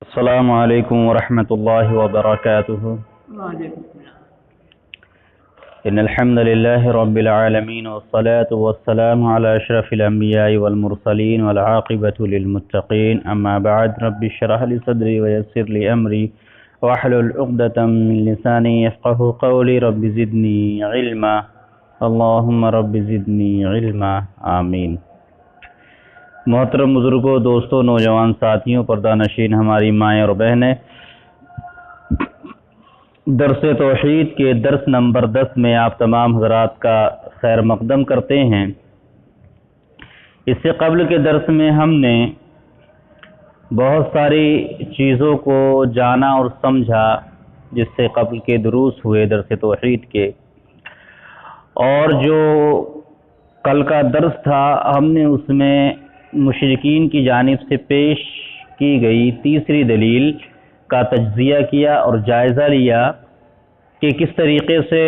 السلام علیکم ورحمۃ اللہ وبرکاتہ۔ ان الحمد للہ رب العالمین والصلاة والسلام علی اشرف الانبیاء والمرسلین والعاقبۃ للمتقین، اما بعد رب اشرح لی صدری ویسر لی امری واحلل عقدۃ من لسانی یفقهوا قولی رب زدنی علما، اللہم رب زدنی علما، آمین۔ محترم بزرگوں، دوستوں، نوجوان ساتھیوں، پردہ نشین ہماری مائیں اور بہنیں، درس توحید کے درس نمبر 10 میں آپ تمام حضرات کا خیر مقدم کرتے ہیں۔ اس سے قبل کے درس میں ہم نے بہت ساری چیزوں کو جانا اور سمجھا، جس سے قبل کے دروس ہوئے درس توحید کے، اور جو کل کا درس تھا ہم نے اس میں مشرکین کی جانب سے پیش کی گئی تیسری دلیل کا تجزیہ کیا اور جائزہ لیا کہ کس طریقے سے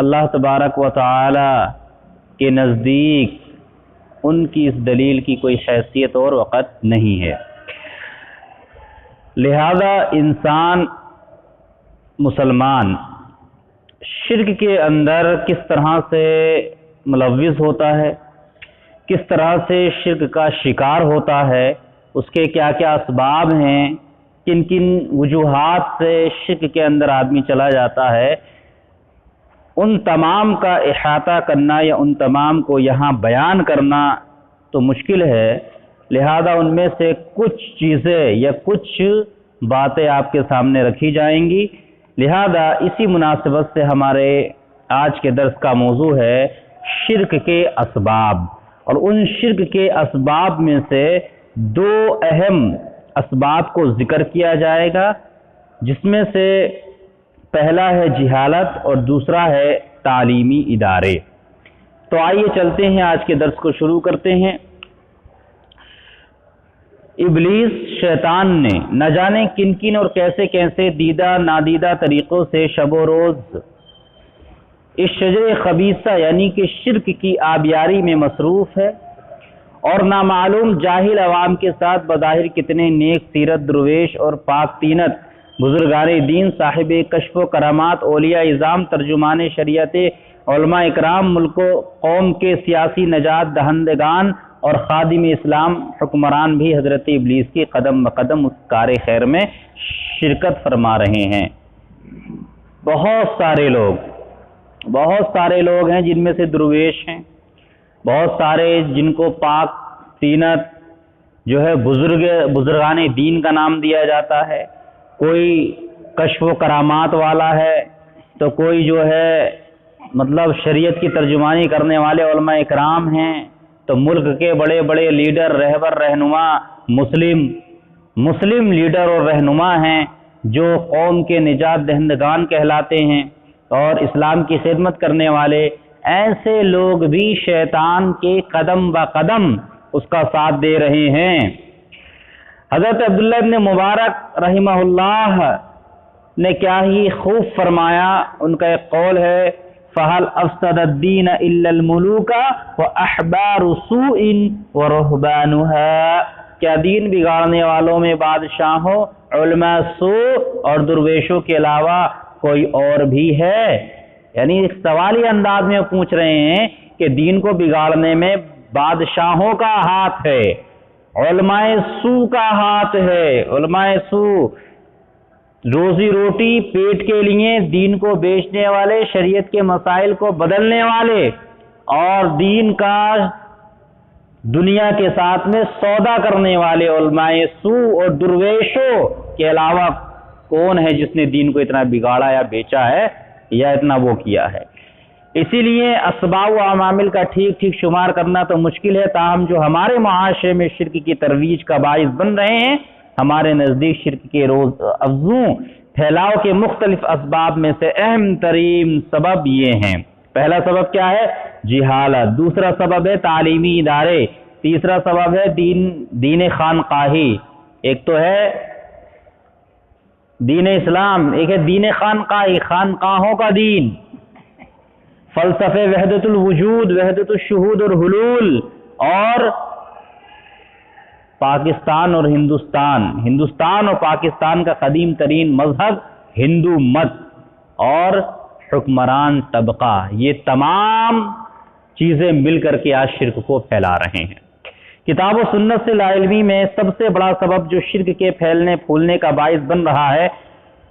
اللہ تبارک و تعالی کے نزدیک ان کی اس دلیل کی کوئی حیثیت اور وقت نہیں ہے، لہذا انسان مسلمان شرک کے اندر کس طرح سے ملوث ہوتا ہے، کس طرح سے شرک کا شکار ہوتا ہے، اس کے کیا کیا اسباب ہیں، کن کن وجوہات سے شرک کے اندر آدمی چلا جاتا ہے، ان تمام کا احاطہ کرنا یا ان تمام کو یہاں بیان کرنا تو مشکل ہے، لہذا ان میں سے کچھ چیزیں یا کچھ باتیں آپ کے سامنے رکھی جائیں گی۔ لہذا اسی مناسبت سے ہمارے آج کے درس کا موضوع ہے شرک کے اسباب، اور ان شرک کے اسباب میں سے دو اہم اسباب کو ذکر کیا جائے گا، جس میں سے پہلا ہے جہالت اور دوسرا ہے تعلیمی ادارے۔ تو آئیے چلتے ہیں، آج کے درس کو شروع کرتے ہیں۔ ابلیس شیطان نے نہ جانے کن کن اور کیسے کیسے دیدہ نادیدہ طریقوں سے شب و روز اس شجر خبیثہ یعنی کہ شرک کی آبیاری میں مصروف ہے، اور نامعلوم جاہل عوام کے ساتھ بظاہر کتنے نیک سیرت درویش اور پاک تینت بزرگان دین، صاحب کشف و کرامات، اولیاء اعظام، ترجمان شریعت، علماء اکرام، ملک و قوم کے سیاسی نجات دہندگان اور خادم اسلام حکمران بھی حضرت ابلیس کی قدم بقدم اس کار خیر میں شرکت فرما رہے ہیں۔ بہت سارے لوگ ہیں جن میں سے درویش ہیں، بہت سارے جن کو پاک تینت جو ہے بزرگان دین کا نام دیا جاتا ہے، کوئی کشف و کرامات والا ہے، تو کوئی جو ہے مطلب شریعت کی ترجمانی کرنے والے علماء اکرام ہیں، تو ملک کے بڑے بڑے لیڈر، رہبر، رہنما، مسلم لیڈر اور رہنما ہیں جو قوم کے نجات دہندگان کہلاتے ہیں اور اسلام کی خدمت کرنے والے، ایسے لوگ بھی شیطان کے قدم با قدم اس کا ساتھ دے رہے ہیں۔ حضرت عبداللہ ابن مبارک رحمہ اللہ نے کیا ہی خوب فرمایا، ان کا ایک قول ہے، فَهَلْ أَفْسَدَ الدِّينَ إِلَّا الْمُلُوكَ وَأَحْبَارُ سُوءٍ وَرُهْبَانُهَا، کیا دین بگاڑنے والوں میں بادشاہوں، علماء سوء اور درویشوں کے علاوہ کوئی اور بھی ہے؟ یعنی ایک سوالی انداز میں پوچھ رہے ہیں کہ دین کو بگاڑنے میں بادشاہوں کا ہاتھ ہے، علماء سوء کا ہاتھ ہے، علماء سوء روزی روٹی پیٹ کے لیے دین کو بیچنے والے، شریعت کے مسائل کو بدلنے والے، اور دین کا دنیا کے ساتھ میں سودا کرنے والے علماء سوء اور درویشوں کے علاوہ کون ہے جس نے دین کو اتنا بگاڑا یا بیچا ہے یا اتنا وہ کیا ہے؟ اسی لیے اسباب و عوامل کا ٹھیک شمار کرنا تو مشکل ہے، تاہم جو ہمارے معاشرے میں شرک کی ترویج کا باعث بن رہے ہیں، ہمارے نزدیک شرک کے روز افزوں پھیلاؤ کے مختلف اسباب میں سے اہم ترین سبب یہ ہیں۔ پہلا سبب کیا ہے؟ جہالت، دوسرا سبب ہے تعلیمی ادارے، تیسرا سبب ہے دین خانقاہی، ایک تو ہے دین اسلام، ایک ہے دین خانقاہی، خانقاہوں کا دین، فلسفے وحدت الوجود، وحدت الشہود اور حلول، اور پاکستان اور ہندوستان اور پاکستان کا قدیم ترین مذہب ہندو مت اور حکمران طبقہ، یہ تمام چیزیں مل کر کے آج شرک کو پھیلا رہے ہیں۔ کتاب و سنت سے لا علمی میں سب سے بڑا سبب جو شرک کے پھیلنے پھولنے کا باعث بن رہا ہے،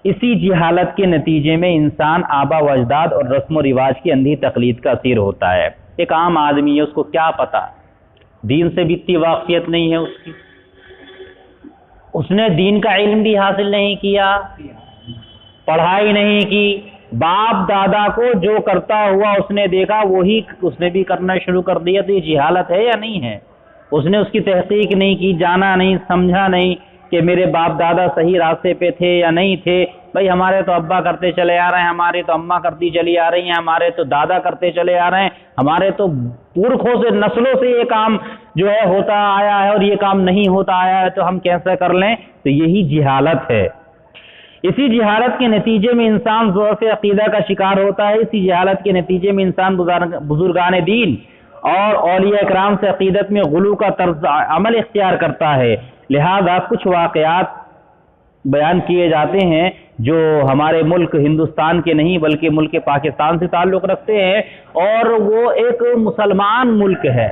اسی جہالت کے نتیجے میں انسان آبا و اجداد اور رسم و رواج کی اندھی تقلید کا اسیر ہوتا ہے۔ ایک عام آدمی ہے، اس کو کیا پتا، دین سے بھی اتنی واقفیت نہیں ہے اس کی، اس نے دین کا علم بھی حاصل نہیں کیا، پڑھائی نہیں کی، باپ دادا کو جو کرتا ہوا اس نے دیکھا وہی اس نے بھی کرنا شروع کر دیا، تو یہ جہالت ہے یا نہیں ہے؟ اس نے اس کی تحقیق نہیں کی، جانا نہیں، سمجھا نہیں کہ میرے باپ دادا صحیح راستے پہ تھے یا نہیں تھے۔ بھائی ہمارے تو ابا کرتے چلے آ رہے ہیں، ہمارے تو اماں کرتی چلی آ رہی ہیں، ہمارے تو دادا کرتے چلے آ رہے ہیں، ہمارے تو پورکھوں سے نسلوں سے یہ کام جو ہے ہوتا آیا ہے اور یہ کام نہیں ہوتا آیا ہے، تو ہم کیسے کر لیں؟ تو یہی جہالت ہے۔ اسی جہالت کے نتیجے میں انسان ضعف عقیدہ کا شکار ہوتا ہے، اسی جہالت کے نتیجے میں انسان بزرگان دین اور اولیاء اکرام سے عقیدت میں غلو کا طرز عمل اختیار کرتا ہے۔ لہذا کچھ واقعات بیان کیے جاتے ہیں جو ہمارے ملک ہندوستان کے نہیں بلکہ ملک پاکستان سے تعلق رکھتے ہیں، اور وہ ایک مسلمان ملک ہے،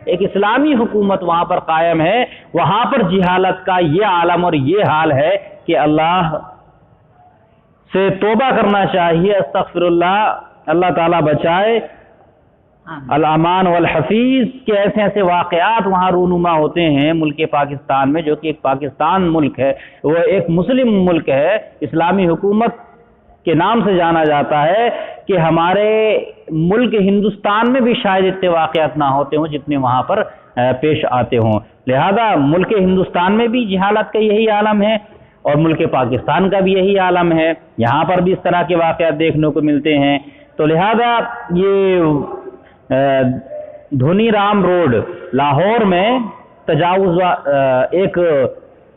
ایک اسلامی حکومت وہاں پر قائم ہے، وہاں پر جہالت کا یہ عالم اور یہ حال ہے کہ اللہ سے توبہ کرنا چاہیے، استغفر اللہ، اللہ تعالیٰ بچائے، الامان والحفیظ کے ایسے واقعات وہاں رونما ہوتے ہیں ملک پاکستان میں، جو کہ ایک پاکستان ملک ہے، وہ ایک مسلم ملک ہے، اسلامی حکومت کے نام سے جانا جاتا ہے، کہ ہمارے ملک ہندوستان میں بھی شاید اتنے واقعات نہ ہوتے ہوں جتنے وہاں پر پیش آتے ہوں۔ لہذا ملک ہندوستان میں بھی جہالت کا یہی عالم ہے اور ملک پاکستان کا بھی یہی عالم ہے، یہاں پر بھی اس طرح کے واقعات دیکھنے کو ملتے ہیں۔ تو لہذا یہ دھونی رام روڈ لاہور میں ایک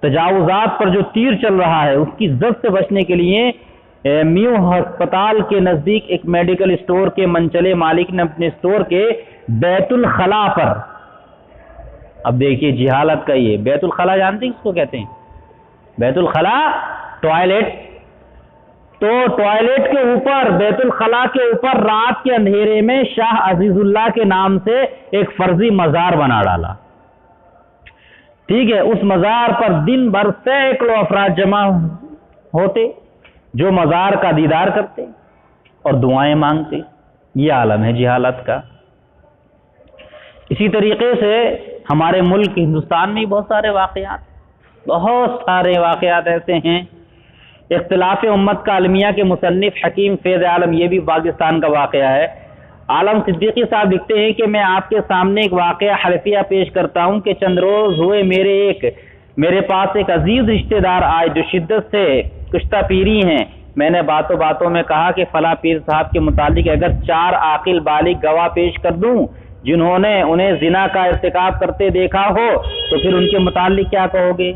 تجاوزات پر جو تیر چل رہا ہے، اس کی زد سے بچنے کے لیے میو ہسپتال کے نزدیک ایک میڈیکل اسٹور کے منچلے مالک نے اپنے اسٹور کے بیت الخلا پر، اب دیکھیے جہالت کا یہ بیت الخلا جانتے ہیں کس کو کہتے ہیں؟ بیت الخلا ٹوائلٹ، تو ٹوائلٹ کے اوپر بیت الخلا کے اوپر رات کے اندھیرے میں شاہ عزیز اللہ کے نام سے ایک فرضی مزار بنا ڈالا، ٹھیک ہے؟ اس مزار پر دن بھر سینکڑوں افراد جمع ہوتے جو مزار کا دیدار کرتے اور دعائیں مانگتے۔ یہ عالم ہے جہالت کا۔ اسی طریقے سے ہمارے ملک ہندوستان میں بہت سارے واقعات ایسے ہیں۔ اختلاف امت کا المیہ کے مصنف حکیم فیض عالم، یہ بھی پاکستان کا واقعہ ہے، عالم صدیقی صاحب لکھتے ہیں کہ میں آپ کے سامنے ایک واقعہ حلفیہ پیش کرتا ہوں کہ چند روز ہوئے میرے پاس ایک عزیز رشتہ دار آئے جو شدت سے کشتہ پیری ہیں۔ میں نے باتوں باتوں میں کہا کہ فلاں پیر صاحب کے متعلق اگر 4 عاقل بالغ گواہ پیش کر دوں جنہوں نے انہیں زنا کا ارتکاب کرتے دیکھا ہو تو پھر ان کے متعلق کیا کہو گے؟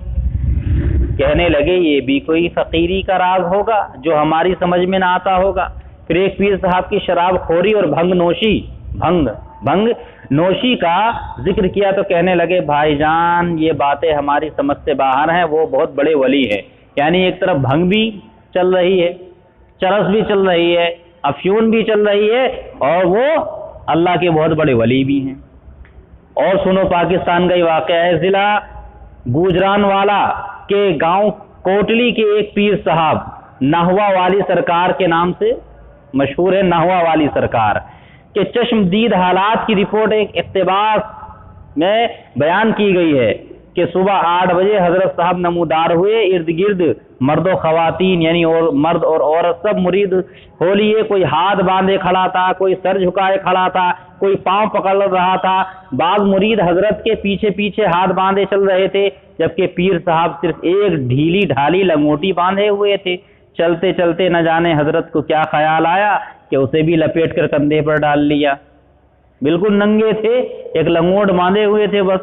کہنے لگے یہ بھی کوئی فقیری کا راز ہوگا جو ہماری سمجھ میں نہ آتا ہوگا۔ پھر ایک پیر صاحب کی شراب خوری اور بھنگ نوشی کا ذکر کیا تو کہنے لگے بھائی جان یہ باتیں ہماری سمجھ سے باہر ہیں، وہ بہت بڑے ولی ہیں۔ یعنی ایک طرف بھنگ بھی چل رہی ہے، چرس بھی چل رہی ہے، افیون بھی چل رہی ہے، اور وہ اللہ کے بہت بڑے ولی بھی ہیں۔ اور سنو پاکستان کا یہ واقعہ ہے، ضلع گوجرانوالا کے گاؤں کوٹلی کے ایک پیر صاحب نحوہ والی سرکار کے نام سے مشہور ہے، نحوہ والی سرکار کے چشمدید حالات کی رپورٹ ایک اقتباس میں بیان کی گئی ہے کہ صبح 8 بجے حضرت صاحب نمودار ہوئے، ارد گرد مرد و خواتین یعنی اور مرد اور عورت سب مرید ہو لیے، کوئی ہاتھ باندھے کھڑا تھا، کوئی سر جھکائے کھڑا تھا، کوئی پاؤں پکڑ رہا تھا، بعض مرید حضرت کے پیچھے پیچھے ہاتھ باندھے چل رہے تھے، جبکہ پیر صاحب صرف ایک ڈھیلی ڈھالی لنگوٹی باندھے ہوئے تھے۔ چلتے چلتے نہ جانے حضرت کو کیا خیال آیا کہ اسے بھی لپیٹ کر کندھے پر ڈال لیا، بالکل ننگے تھے، ایک لنگوٹ باندھے ہوئے تھے بس،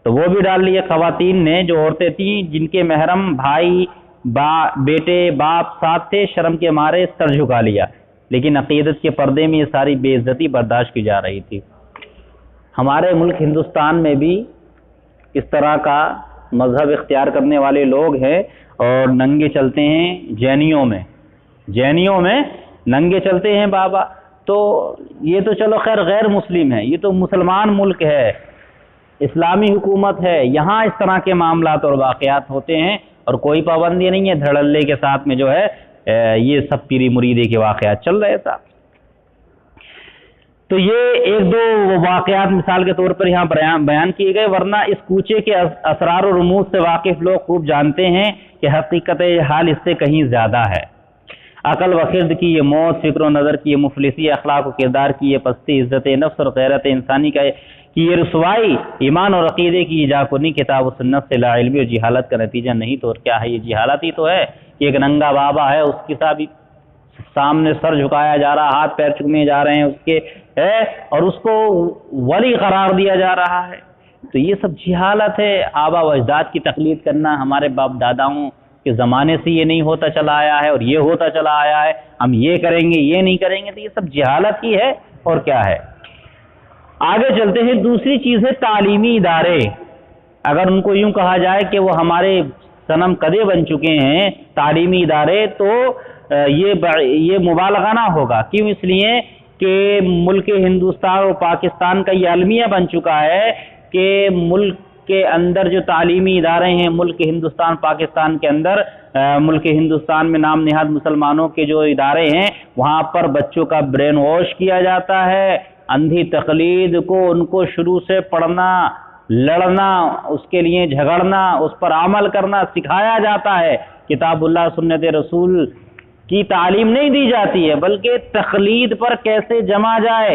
تو وہ بھی ڈال لیا۔ خواتین نے، جو عورتیں تھیں جن کے محرم بھائی بیٹے باپ ساتھ تھے، شرم کے مارے سر جھکا لیا، لیکن عقیدت کے پردے میں یہ ساری بے عزتی برداشت کی جا رہی تھی۔ ہمارے ملک ہندوستان میں بھی اس طرح کا مذہب اختیار کرنے والے لوگ ہیں اور ننگے چلتے ہیں جینیوں میں ننگے چلتے ہیں بابا، تو یہ تو چلو خیر غیر مسلم ہے، یہ تو مسلمان ملک ہے، اسلامی حکومت ہے، یہاں اس طرح کے معاملات اور واقعات ہوتے ہیں اور کوئی پابندی نہیں ہے، دھڑلے کے ساتھ میں جو ہے یہ سب پیری مریدی کے واقعات چل رہے تھا۔ تو یہ ایک دو واقعات مثال کے طور پر یہاں بیان کیے گئے، ورنہ اس کوچے کے اسرار و رموز سے واقف لوگ خوب جانتے ہیں کہ حقیقت حال اس سے کہیں زیادہ ہے۔ عقل و خرد کی یہ موت، فکر و نظر کی یہ مفلسی، اخلاق و کردار کی یہ پستی، عزت نفس اور غیرت انسانی کی یہ رسوائی، ایمان اور عقیدے کی یہ جاکنی کتاب و سنت سے لا علمی اور جہالت کا نتیجہ نہیں تو اور کیا ہے؟ یہ جہالت ہی تو ہے کہ ایک ننگا بابا ہے، اس کے ساتھ سامنے سر جھکایا جا رہا، ہاتھ پیر چومے جا رہے ہیں اس کے اور اس کو ولی قرار دیا جا رہا ہے۔ تو یہ سب جہالت ہے، آبا و اجداد کی تقلید کرنا، ہمارے باپ داداؤں کے زمانے سے یہ نہیں ہوتا چلا آیا ہے اور یہ ہوتا چلا آیا ہے، ہم یہ کریں گے یہ نہیں کریں گے، تو یہ سب جہالت ہی ہے اور کیا ہے۔ آگے چلتے ہیں، دوسری چیز ہے تعلیمی ادارے۔ اگر ان کو یوں کہا جائے کہ وہ ہمارے صنم قدے بن چکے ہیں تعلیمی ادارے، تو یہ مبالغہ نہ ہوگا۔ کیوں؟ اس لیے کہ ملک ہندوستان اور پاکستان کا یہ المیہ بن چکا ہے کہ ملک کے اندر جو تعلیمی ادارے ہیں، ملک ہندوستان پاکستان کے اندر، ملک ہندوستان میں نام نہاد مسلمانوں کے جو ادارے ہیں، وہاں پر بچوں کا برین واش کیا جاتا ہے، اندھی تقلید کو ان کو شروع سے پڑھنا، لڑنا، اس کے لیے جھگڑنا، اس پر عمل کرنا سکھایا جاتا ہے۔ کتاب اللہ سنت رسول کی تعلیم نہیں دی جاتی ہے، بلکہ تقلید پر کیسے جما جائے،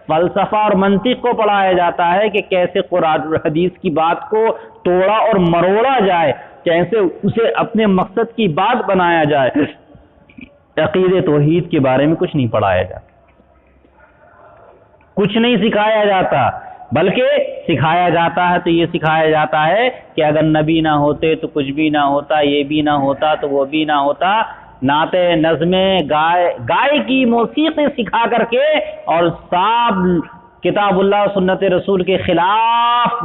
فلسفہ اور منطق کو پڑھایا جاتا ہے کہ کیسے قرآن اور حدیث کی بات کو توڑا اور مروڑا جائے، کیسے اسے اپنے مقصد کی بات بنایا جائے۔ عقیدہ توحید کے بارے میں کچھ نہیں پڑھایا جاتا، کچھ نہیں سکھایا جاتا، بلکہ سکھایا جاتا ہے تو یہ سکھایا جاتا ہے کہ اگر نبی نہ ہوتے تو کچھ بھی نہ ہوتا، یہ بھی نہ ہوتا تو وہ بھی نہ ہوتا۔ نعتیں، نظمیں، گائے کی موسیقی سکھا کر کے اور صاحب کتاب اللہ سنت رسول کے خلاف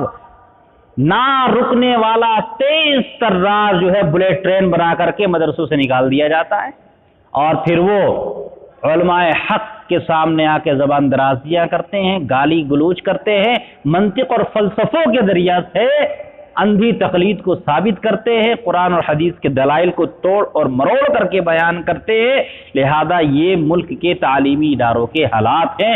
نہ رکنے والا تیز ترار جو ہے بلیٹ ٹرین بنا کر کے مدرسوں سے نکال دیا جاتا ہے، اور پھر وہ علماء حق کے سامنے آ کے زبان درازیاں کرتے ہیں، گالی گلوچ کرتے ہیں، منطق اور فلسفوں کے ذریعہ سے اندھی تقلید کو ثابت کرتے ہیں، قرآن اور حدیث کے دلائل کو توڑ اور مروڑ کر کے بیان کرتے ہیں۔ لہذا یہ ملک کے تعلیمی اداروں کے حالات ہیں،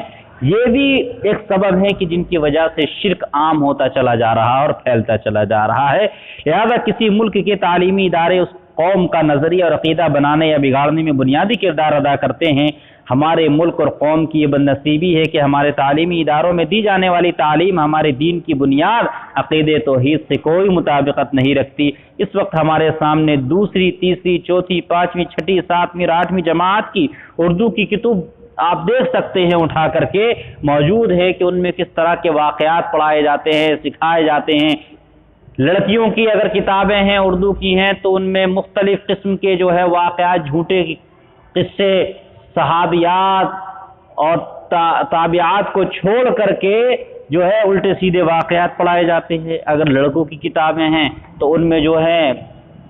یہ بھی ایک سبب ہے کہ جن کی وجہ سے شرک عام ہوتا چلا جا رہا اور پھیلتا چلا جا رہا ہے۔ لہذا کسی ملک کے تعلیمی ادارے اس قوم کا نظریہ اور عقیدہ بنانے یا بگاڑنے میں بنیادی کردار ادا کرتے ہیں۔ ہمارے ملک اور قوم کی یہ بد نصیبی ہے کہ ہمارے تعلیمی اداروں میں دی جانے والی تعلیم ہمارے دین کی بنیاد عقیدہ توحید سے کوئی مطابقت نہیں رکھتی۔ اس وقت ہمارے سامنے دوسری، تیسری، چوتھی، پانچویں، چھٹی، ساتویں اور آٹھویں جماعت کی اردو کی کتب آپ دیکھ سکتے ہیں اٹھا کر کے موجود ہے کہ ان میں کس طرح کے واقعات پڑھائے جاتے ہیں، سکھائے جاتے ہیں۔ لڑکیوں کی اگر کتابیں ہیں اردو کی ہیں تو ان میں مختلف قسم کے جو ہے واقعات، جھوٹے قصے، صحابیات اور تابعات کو چھوڑ کر کے جو ہے الٹے سیدھے واقعات پڑھائے جاتے ہیں۔ اگر لڑکوں کی کتابیں ہیں تو ان میں جو ہے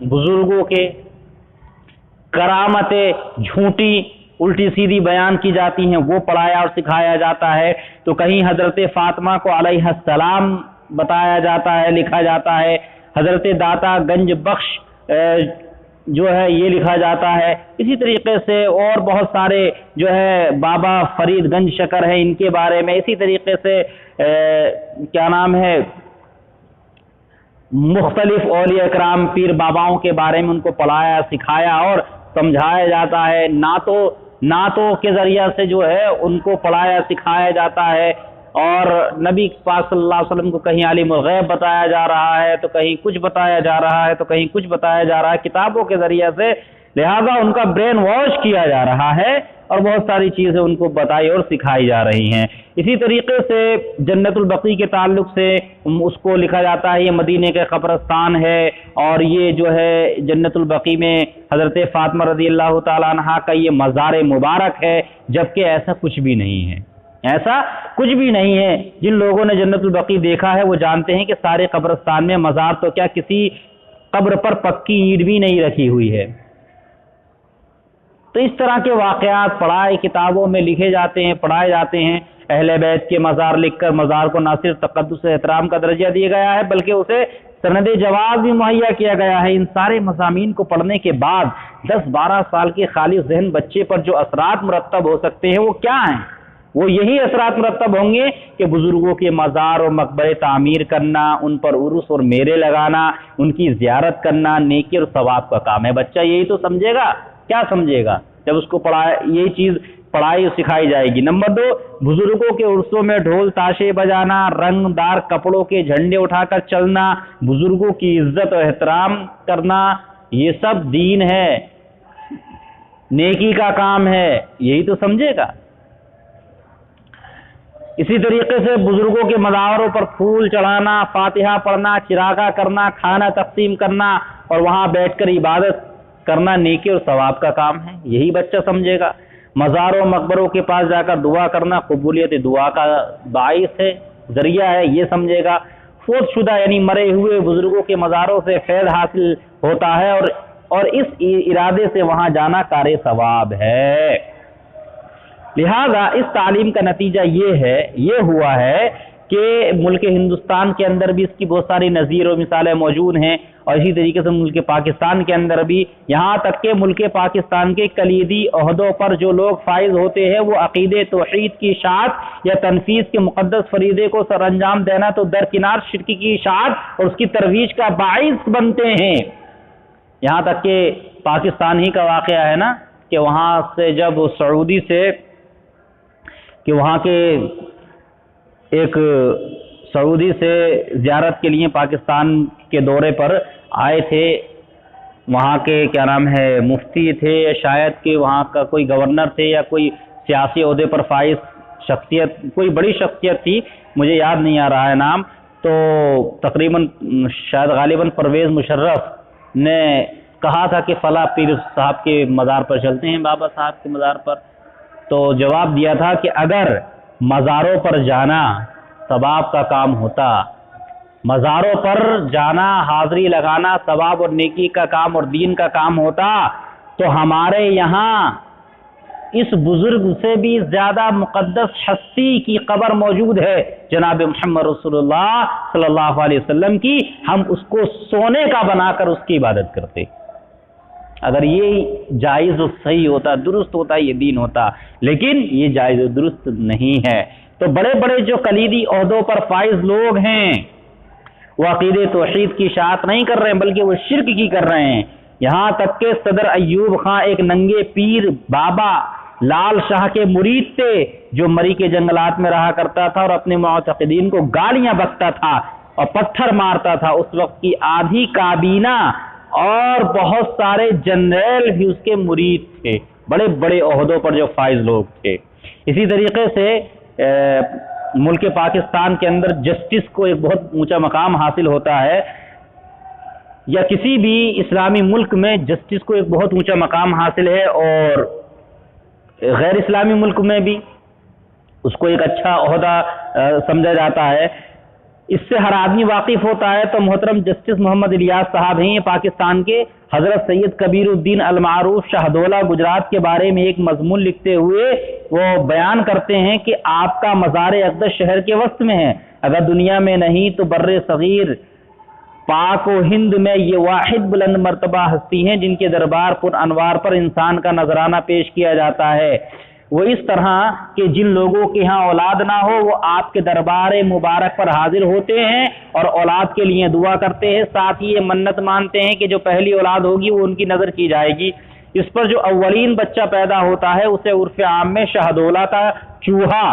بزرگوں کے کرامتیں جھوٹی الٹی سیدھی بیان کی جاتی ہیں، وہ پڑھایا اور سکھایا جاتا ہے۔ تو کہیں حضرت فاطمہ کو علیہ السلام بتایا جاتا ہے، لکھا جاتا ہے، حضرت داتا گنج بخش جو ہے یہ لکھا جاتا ہے۔ اسی طریقے سے اور بہت سارے جو ہے بابا فرید گنج شکر ہیں، ان کے بارے میں اسی طریقے سے کیا نام ہے مختلف اولیاء اکرام پیر باباؤں کے بارے میں ان کو پڑھایا، سکھایا اور سمجھایا جاتا ہے۔ نعتوں کے ذریعہ سے جو ہے ان کو پڑھایا سکھایا جاتا ہے، اور نبی پاک صلی اللہ علیہ وسلم کو کہیں عالم الغیب بتایا جا رہا ہے تو کہیں کچھ بتایا جا رہا ہے تو کہیں کچھ بتایا جا رہا ہے کتابوں کے ذریعے سے۔ لہذا ان کا برین واش کیا جا رہا ہے اور بہت ساری چیزیں ان کو بتائی اور سکھائی جا رہی ہیں۔ اسی طریقے سے جنت البقیع کے تعلق سے اس کو لکھا جاتا ہے یہ مدینے کے قبرستان ہے، اور یہ جو ہے جنت البقیع میں حضرت فاطمہ رضی اللہ تعالیٰ عنہا کا یہ مزار مبارک ہے، جبکہ ایسا کچھ بھی نہیں ہے۔ ایسا کچھ بھی نہیں ہے۔ جن لوگوں نے جنت البقیع دیکھا ہے وہ جانتے ہیں کہ سارے قبرستان میں مزار تو کیا، کسی قبر پر پکی اینٹ بھی نہیں رکھی ہوئی ہے۔ تو اس طرح کے واقعات پڑھائے کتابوں میں لکھے جاتے ہیں، پڑھائے جاتے ہیں۔ اہل بیت کے مزار لکھ کر مزار کو نہ صرف تقدس احترام کا درجہ دیا گیا ہے بلکہ اسے سند جواز بھی مہیا کیا گیا ہے۔ ان سارے مضامین کو پڑھنے کے بعد 10-12 سال کے خالص ذہن بچے پر جو اثرات مرتب ہو سکتے ہیں وہ کیا ہیں؟ وہ یہی اثرات مرتب ہوں گے کہ بزرگوں کے مزار اور مقبرے تعمیر کرنا، ان پر عرس اور میلے لگانا، ان کی زیارت کرنا نیکی اور ثواب کا کام ہے۔ بچہ یہی تو سمجھے گا، کیا سمجھے گا جب اس کو یہی چیز پڑھائی سکھائی جائے گی۔ نمبر 2، بزرگوں کے عرسوں میں ڈھول تاشے بجانا، رنگ دار کپڑوں کے جھنڈے اٹھا کر چلنا، بزرگوں کی عزت اور احترام کرنا، یہ سب دین ہے، نیکی کا کام ہے، یہی تو سمجھے گا۔ اسی طریقے سے بزرگوں کے مزاروں پر پھول چڑھانا، فاتحہ پڑھنا، چراغاں کرنا، کھانا تقسیم کرنا اور وہاں بیٹھ کر عبادت کرنا نیکی اور ثواب کا کام ہے، یہی بچہ سمجھے گا۔ مزاروں مقبروں کے پاس جا کر دعا کرنا قبولیت دعا کا باعث ہے، ذریعہ ہے، یہ سمجھے گا۔ فوت شدہ یعنی مرے ہوئے بزرگوں کے مزاروں سے فیض حاصل ہوتا ہے اور اس ارادے سے وہاں جانا کار ثواب ہے۔ لہذا اس تعلیم کا نتیجہ یہ ہوا ہے کہ ملک ہندوستان کے اندر بھی اس کی بہت ساری نظیر و مثالیں موجود ہیں، اور اسی طریقے سے ملک پاکستان کے اندر بھی، یہاں تک کہ ملک پاکستان کے کلیدی عہدوں پر جو لوگ فائز ہوتے ہیں وہ عقیدے توحید کی اشاعت یا تنفیذ کے مقدس فریضے کو سر انجام دینا تو درکنار شرک کی اشاعت اور اس کی ترویج کا باعث بنتے ہیں۔ یہاں تک کہ پاکستان ہی کا واقعہ ہے نا کہ وہاں سے جب سعودی سے کہ وہاں کے ایک سعودی سے زیارت کے لیے پاکستان کے دورے پر آئے تھے، وہاں کے کیا نام ہے مفتی تھے، شاید کہ وہاں کا کوئی گورنر تھے یا کوئی سیاسی عہدے پر فائز شخصیت، کوئی بڑی شخصیت تھی، مجھے یاد نہیں آ رہا ہے نام، تو تقریباً شاید غالباً پرویز مشرف نے کہا تھا کہ فلاں پیر صاحب کے مزار پر چلتے ہیں، بابا صاحب کے مزار پر، تو جواب دیا تھا کہ اگر مزاروں پر جانا ثواب کا کام ہوتا، مزاروں پر جانا حاضری لگانا ثواب اور نیکی کا کام اور دین کا کام ہوتا تو ہمارے یہاں اس بزرگ سے بھی زیادہ مقدس ہستی کی قبر موجود ہے، جناب محمد رسول اللہ صلی اللہ علیہ وسلم کی، ہم اس کو سونے کا بنا کر اس کی عبادت کرتے۔ اگر یہ جائز و صحیح ہوتا، درست ہوتا، یہ دین ہوتا، لیکن یہ جائز و درست نہیں ہے۔ تو بڑے بڑے جو کلیدی عہدوں پر فائز لوگ ہیں وہ عقیدے توحید کی اشاعت نہیں کر رہے ہیں بلکہ وہ شرک کی کر رہے ہیں۔ یہاں تک کہ صدر ایوب خان ایک ننگے پیر بابا لال شاہ کے مرید تھے جو مری کے جنگلات میں رہا کرتا تھا اور اپنے معتقدین کو گالیاں بکتا تھا اور پتھر مارتا تھا۔ اس وقت کی آدھی کابینہ اور بہت سارے جنرل بھی اس کے مرید تھے، بڑے بڑے عہدوں پر جو فائز لوگ تھے۔ اسی طریقے سے ملک پاکستان کے اندر جسٹس کو ایک بہت اونچا مقام حاصل ہوتا ہے، یا کسی بھی اسلامی ملک میں جسٹس کو ایک بہت اونچا مقام حاصل ہے، اور غیر اسلامی ملک میں بھی اس کو ایک اچھا عہدہ سمجھا جاتا ہے۔ اس سے ہر آدمی واقف ہوتا ہے۔ تو محترم جسٹس محمد الیاس صاحب ہیں، پاکستان کے حضرت سید کبیر الدین المعروف شاہدولہ گجرات کے بارے میں ایک مضمون لکھتے ہوئے وہ بیان کرتے ہیں کہ آپ کا مزار اقدس شہر کے وسط میں ہے، اگر دنیا میں نہیں تو بر صغیر پاک و ہند میں یہ واحد بلند مرتبہ ہستی ہیں جن کے دربار پر انوار پر انسان کا نذرانہ پیش کیا جاتا ہے۔ وہ اس طرح کہ جن لوگوں کے ہاں اولاد نہ ہو وہ آپ کے دربار مبارک پر حاضر ہوتے ہیں اور اولاد کے لیے دعا کرتے ہیں، ساتھ ہی یہ منت مانتے ہیں کہ جو پہلی اولاد ہوگی وہ ان کی نظر کی جائے گی۔ اس پر جو اولین بچہ پیدا ہوتا ہے اسے عرف عام میں شاہدولہ کا چوہا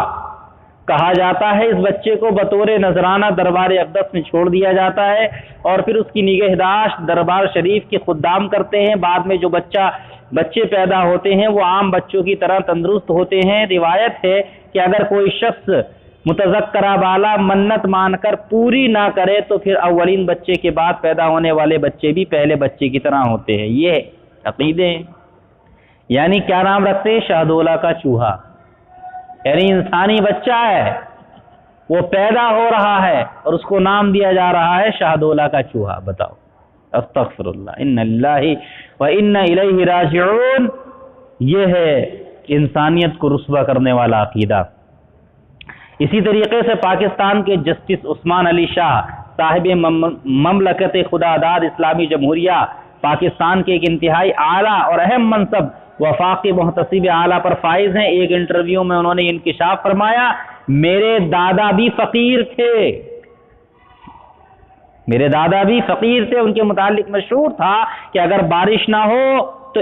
کہا جاتا ہے۔ اس بچے کو بطور نذرانہ دربار اقدس میں چھوڑ دیا جاتا ہے اور پھر اس کی نگہداشت دربار شریف کے خدام کرتے ہیں۔ بعد میں جو بچے پیدا ہوتے ہیں وہ عام بچوں کی طرح تندرست ہوتے ہیں۔ روایت ہے کہ اگر کوئی شخص متذکرہ بالا منت مان کر پوری نہ کرے تو پھر اولین بچے کے بعد پیدا ہونے والے بچے بھی پہلے بچے کی طرح ہوتے ہیں۔ یہ عقیدے ہیں۔ یعنی کیا نام رکھتے ہیں؟ شاہدولہ کا چوہا۔ یعنی انسانی بچہ ہے، وہ پیدا ہو رہا ہے اور اس کو نام دیا جا رہا ہے شاہدولہ کا چوہا. بتاؤ، استغفر اللہ، ان اللہ و انا الیہ راجعون. یہ ہے انسانیت کو رسوا کرنے والا عقیدہ. اسی طریقے سے پاکستان کے جسٹس عثمان علی شاہ صاحب مملکت خداداد اسلامی جمہوریہ پاکستان کے ایک انتہائی اعلیٰ اور اہم منصب وفاقی محتسب اعلیٰ پر فائز ہیں. ایک انٹرویو میں انہوں نے انکشاف فرمایا، میرے دادا بھی فقیر تھے، میرے دادا بھی فقیر تھے. ان کے متعلق مشہور تھا کہ اگر بارش نہ ہو تو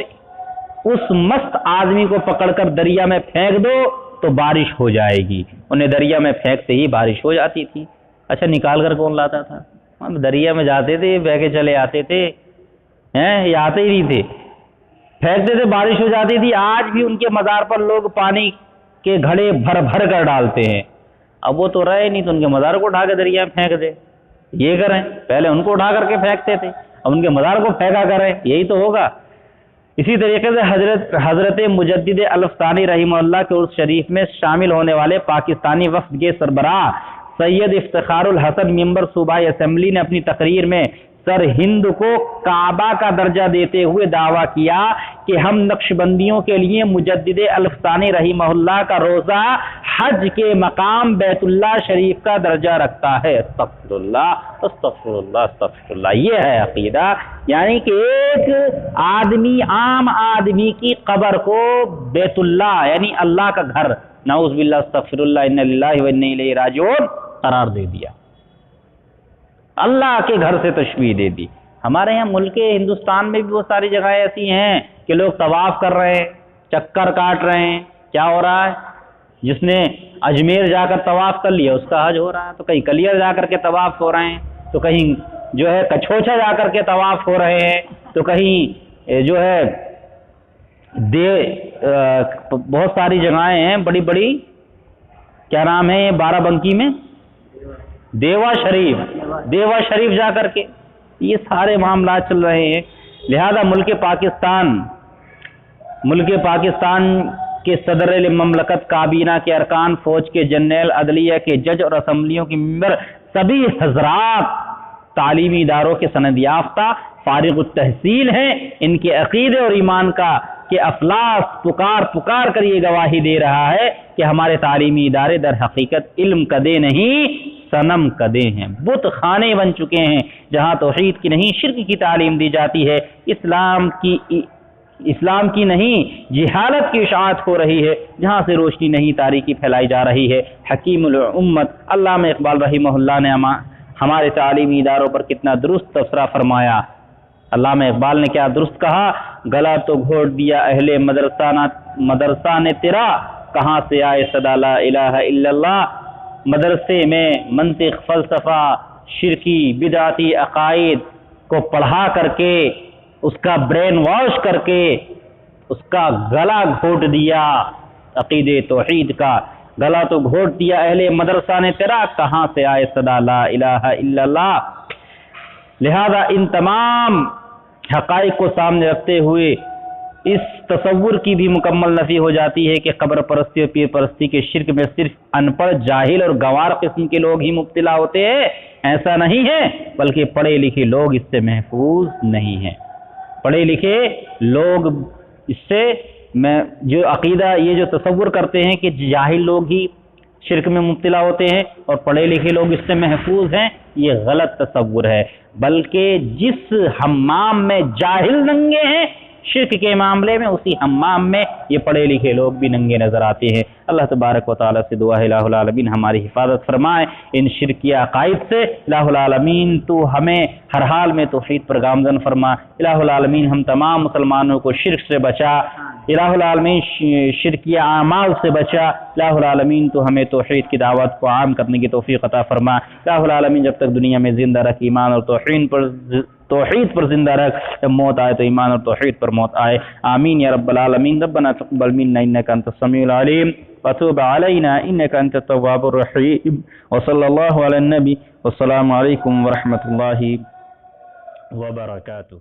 اس مست آدمی کو پکڑ کر دریا میں پھینک دو تو بارش ہو جائے گی. انہیں دریا میں پھینکتے ہی بارش ہو جاتی تھی. اچھا، نکال کر کون لاتا تھا؟ ہم دریا میں جاتے تھے، بہہ کے چلے آتے تھے، یہ آتے ہی نہیں تھے، پھینکتے تھے، بارش ہو جاتی تھی. آج بھی ان کے مزار پر لوگ پانی کے گھڑے بھر بھر کر ڈالتے ہیں. اب وہ تو رہے نہیں تو ان کے مزار کو اٹھا کے دریا میں پھینک دے. یہ کریں، پہلے ان کو اٹھا کر کے پھینکتے تھے، اب ان کے مزار کو پھینکا کریں، یہی تو ہوگا. اسی طریقے سے حضرت مجدد الفسانی رحمہ اللہ کے عرس شریف میں شامل ہونے والے پاکستانی وفد کے سربراہ سید افتخار الحسن ممبر صوبائی اسمبلی نے اپنی تقریر میں سر ہند کو کعبہ کا درجہ دیتے ہوئے دعویٰ کیا کہ ہم نقشبندیوں کے لیے مجدد الفسانی رحمہ اللہ کا روزہ حج کے مقام بیت اللہ شریف کا درجہ رکھتا ہے. استغفر اللہ، استغفر اللہ، استغفر اللہ. یہ ہے عقیدہ، یعنی کہ ایک آدمی، عام آدمی کی قبر کو بیت اللہ یعنی اللہ کا گھر، نعوذ باللہ، استغفر اللہ، انا للہ و انا الیہ راجعون قرار دے دیا، اللہ کے گھر سے تشبیہ دے دی. ہمارے یہاں ملک ہندوستان میں بھی بہت ساری جگہیں ایسی ہیں کہ لوگ طواف کر رہے ہیں، چکر کاٹ رہے ہیں. کیا ہو رہا ہے؟ جس نے اجمیر جا کر طواف کر لیا اس کا حج ہو رہا ہے، تو کہیں کلیئر جا کر کے طواف ہو رہے ہیں، تو کہیں جو ہے کچھوچا جا کر کے طواف ہو رہے ہیں، تو کہیں جو ہے بہت ساری جگہیں ہیں بڑی بڑی، کیا نام ہے بارہ بنکی میں، دیوا شریف جا کر کے یہ سارے معاملات چل رہے ہیں. لہذا ملک پاکستان کے صدر مملکت، کابینہ کے ارکان، فوج کے جنرل، عدلیہ کے جج اور اسمبلیوں کے ممبر، سبھی حضرات تعلیمی اداروں کے سند یافتہ فارغ التحصیل ہیں. ان کے عقیدے اور ایمان کا کہ افلاس پکار کر یہ گواہی دے رہا ہے کہ ہمارے تعلیمی ادارے در حقیقت علم کدے نہیں صنم کدے ہیں، بت خانے بن چکے ہیں جہاں توحید کی نہیں شرک کی تعلیم دی جاتی ہے، اسلام کی نہیں جہالت کی اشاعت ہو رہی ہے، جہاں سے روشنی نہیں تاریکی پھیلائی جا رہی ہے. حکیم الامت علامہ اقبال رحمہ اللہ نے ہمارے تعلیمی اداروں پر کتنا درست تبصرہ فرمایا. علامہ اقبال نے کیا درست کہا، گلا تو گھوٹ دیا اہل مدرسہ نے تیرا، کہاں سے آئے صدا لا الہ الا اللہ. مدرسے میں منطق، فلسفہ، شرکی بدعتی عقائد کو پڑھا کر کے، اس کا برین واش کر کے اس کا گلا گھوٹ دیا، عقیدے توحید کا گلا تو گھوٹ دیا اہل مدرسہ نے تیرا، کہاں سے آئے صدا لا الہ الا اللہ. لہذا ان تمام حقائق کو سامنے رکھتے ہوئے اس تصور کی بھی مکمل نفی ہو جاتی ہے کہ قبر پرستی اور پیر پرستی کے شرک میں صرف ان پڑھ، جاہل اور گوار قسم کے لوگ ہی مبتلا ہوتے ہیں. ایسا نہیں ہے، بلکہ پڑھے لکھے لوگ اس سے محفوظ نہیں ہیں. پڑھے لکھے لوگ اس سے جو عقیدہ، یہ جو تصور کرتے ہیں کہ جاہل لوگ ہی شرک میں مبتلا ہوتے ہیں اور پڑھے لکھے لوگ اس سے محفوظ ہیں، یہ غلط تصور ہے. بلکہ جس حمام میں جاہل ننگے ہیں شرک کے معاملے میں، اسی حمام میں یہ پڑھے لکھے لوگ بھی ننگے نظر آتے ہیں. اللہ تبارک و تعالیٰ سے دعا ہے الہ العالمین ہماری حفاظت فرمائے ان شرکی عقائد سے. الہ العالمین تو ہمیں ہر حال میں توحید پر گامزن فرما. الہ العالمین ہم تمام مسلمانوں کو شرک سے بچا. الہ العالمین شرکی اعمال سے بچا. الہ العالمین تو ہمیں توحید کی دعوت کو عام کرنے کی توفیق عطا فرما. الہ العالمین جب تک دنیا میں زندہ رکھ، ایمان اور توحید پر زندہ رکھ. جب موت آئے تو ایمان اور توحید پر موت آئے. آمین یا رب العالمین. ربنا تقبل منا انک انت السمیع العلیم وتوب علینا انک انت التواب الرحیم. وصلی اللہ علی النبی والسلام علیکم ورحمۃ اللہ وبرکاتہ.